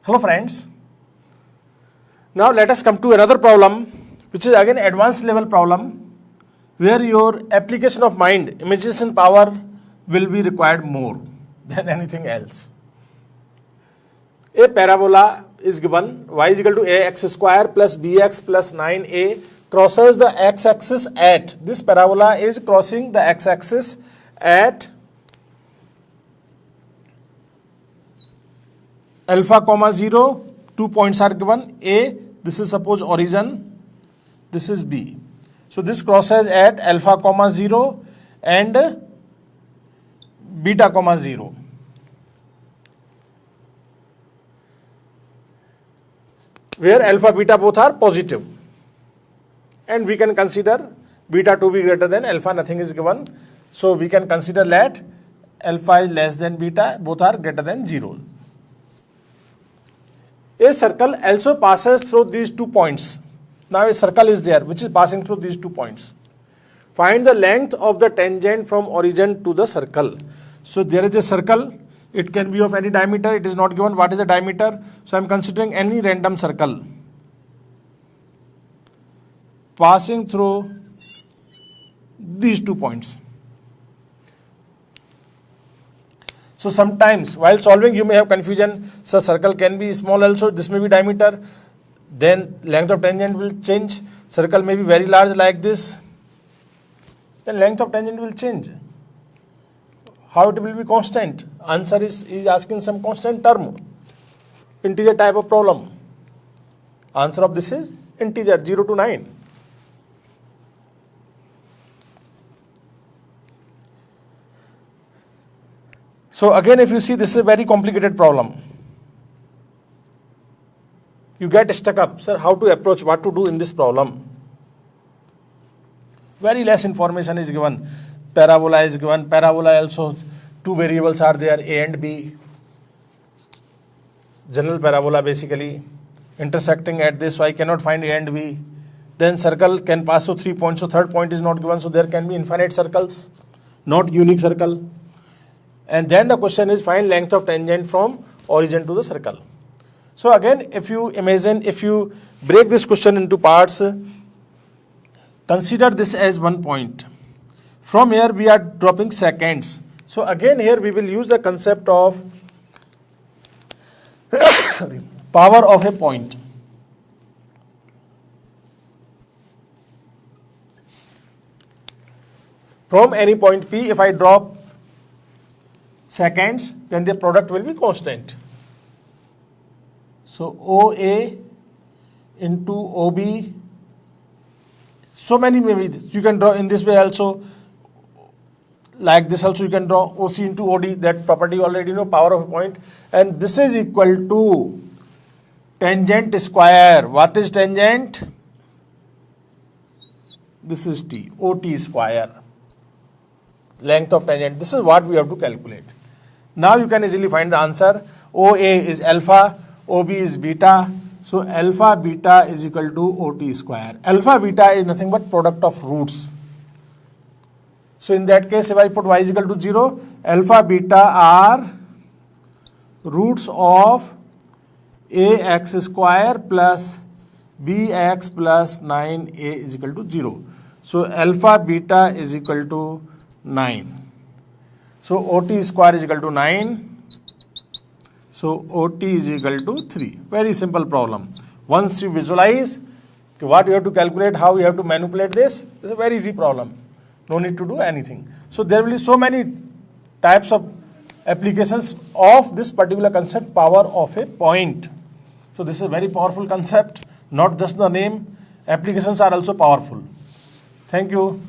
Hello friends. Now let us come to another problem, which is again advanced level problem, where your application of mind, imagination power will be required more than anything else. A parabola is given, y is equal to ax square plus bx plus 9a crosses the x-axis at, this parabola is crossing the x-axis at alpha comma 0, 2 points are given, A, this is suppose origin, this is B. So this crosses at alpha comma 0 and beta comma 0. Where alpha beta both are positive. And we can consider beta to be greater than alpha, nothing is given. So we can consider that alpha is less than beta, both are greater than 0. A circle also passes through these 2 points. Now a circle is there which is passing through these 2 points. Find the length of the tangent from origin to the circle. So there is a circle, it can be of any diameter, it is not given what is the diameter. So I am considering any random circle passing through these 2 points. So sometimes while solving you may have confusion, so circle can be small also, this may be diameter, then length of tangent will change, circle may be very large like this, then length of tangent will change. How it will be constant? Answer is asking some constant term, integer type of problem. Answer of this is integer 0 to 9. So again, if you see, this is a very complicated problem. You get stuck up, sir, how to approach, what to do in this problem. Very less information is given. Parabola is given, parabola also 2 variables are there, A and B. General parabola basically intersecting at this, so I cannot find A and B. Then circle can pass through 3 points, so third point is not given, so there can be infinite circles, not unique circle. And then the question is find length of tangent from origin to the circle. So again, if you imagine, if you break this question into parts, consider this as 1 point. From here we are dropping seconds. So again here we will use the concept of power of a point. From any point P, if I drop seconds, then the product will be constant. So OA into OB, so many maybe you can draw in this way also, like this also you can draw OC into OD, that property you already know, power of a point, and this is equal to tangent square. What is tangent? This is T, OT square, length of tangent. This is what we have to calculate. Now you can easily find the answer. OA is alpha, OB is beta. So alpha beta is equal to OT square. Alpha beta is nothing but product of roots. So in that case, if I put y is equal to 0, alpha beta are roots of ax square plus bx plus 9a is equal to 0. So alpha beta is equal to 9. So OT square is equal to 9. So OT is equal to 3. Very simple problem. Once you visualize what you have to calculate, how you have to manipulate this, it's a very easy problem. No need to do anything. So there will be so many types of applications of this particular concept, power of a point. So this is a very powerful concept, not just the name. Applications are also powerful. Thank you.